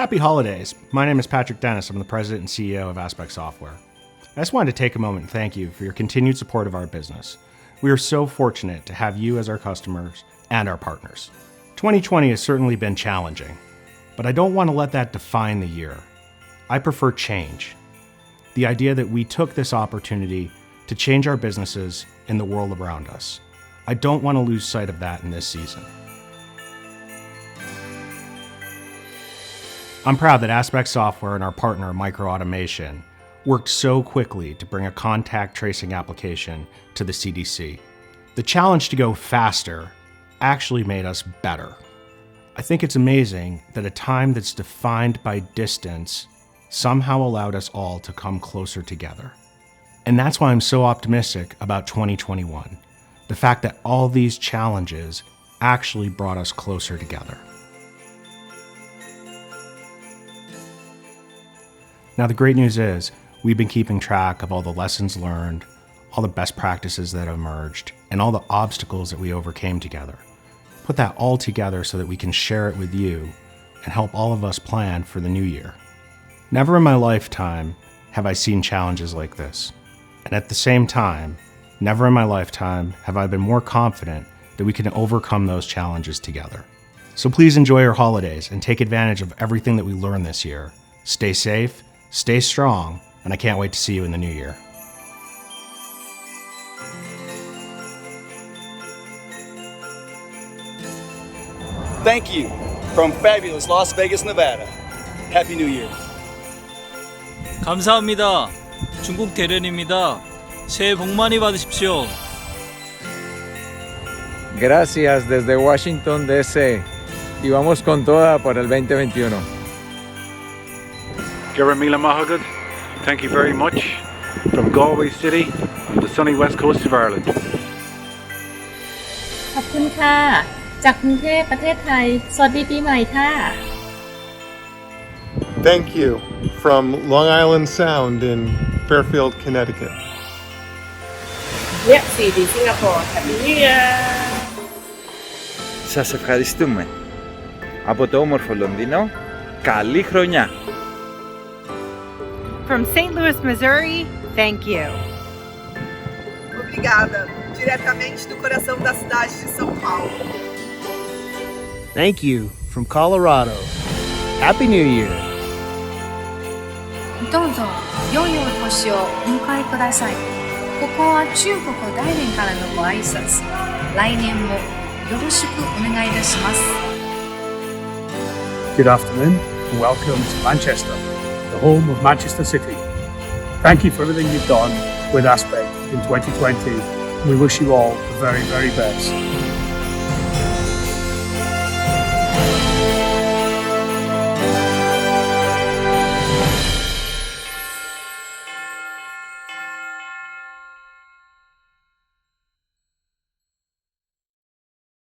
Happy holidays. My name is Patrick Dennis. I'm the president and CEO of Aspect Software. I just wanted to take a moment and thank you for your continued support of our business. We are so fortunate to have you as our customers and our partners. 2020 has certainly been challenging, but I don't want to let that define the year. I prefer change. The idea that we took this opportunity to change our businesses and the world around us. I don't want to lose sight of that in this season. I'm proud that Aspect Software and our partner Micro Automation worked so quickly to bring a contact tracing application to the CDC. The challenge to go faster actually made us better. I think it's amazing that a time that's defined by distance somehow allowed us all to come closer together. And that's why I'm so optimistic about 2021. The fact that all these challenges actually brought us closer together. Now, the great news is we've been keeping track of all the lessons learned, all the best practices that emerged, and all the obstacles that we overcame together. Put that all together so that we can share it with you and help all of us plan for the new year. Never in my lifetime have I seen challenges like this. And at the same time, never in my lifetime have I been more confident that we can overcome those challenges together. So please enjoy your holidays and take advantage of everything that we learned this year. Stay safe, stay strong, and I can't wait to see you in the new year. Thank you from fabulous Las Vegas, Nevada. Happy New Year. 감사합니다. 중국 대련입니다. 새해 복 많이 받으십시오. Gracias desde Washington, D.C. Y vamos con toda por el 2021. Garamila Mahagad, thank you very much from Galway City on the sunny west coast of Ireland. ขอบคุณค่ะจากกรุงเทพประเทศไทยสวัสดีปีใหม่ค่ะ Thank you from Long Island Sound in Fairfield, Connecticut. Merci de Singapore. Happy New Year! Σας ευχαριστούμε. Από το όμορφο Λονδίνο, καλή χρονιά. From St. Louis, Missouri, thank you. Obrigada, diretamente do coração da cidade de São Paulo. Thank you from Colorado. Happy New Year. どうぞ良いお年をお迎えください。ここは中国大連からのご挨拶。来年もよろしくお願いいたします。Good afternoon and welcome to Manchester, the home of Manchester City. Thank you for everything you've done with Aspect in 2020. We wish you all the very, very best.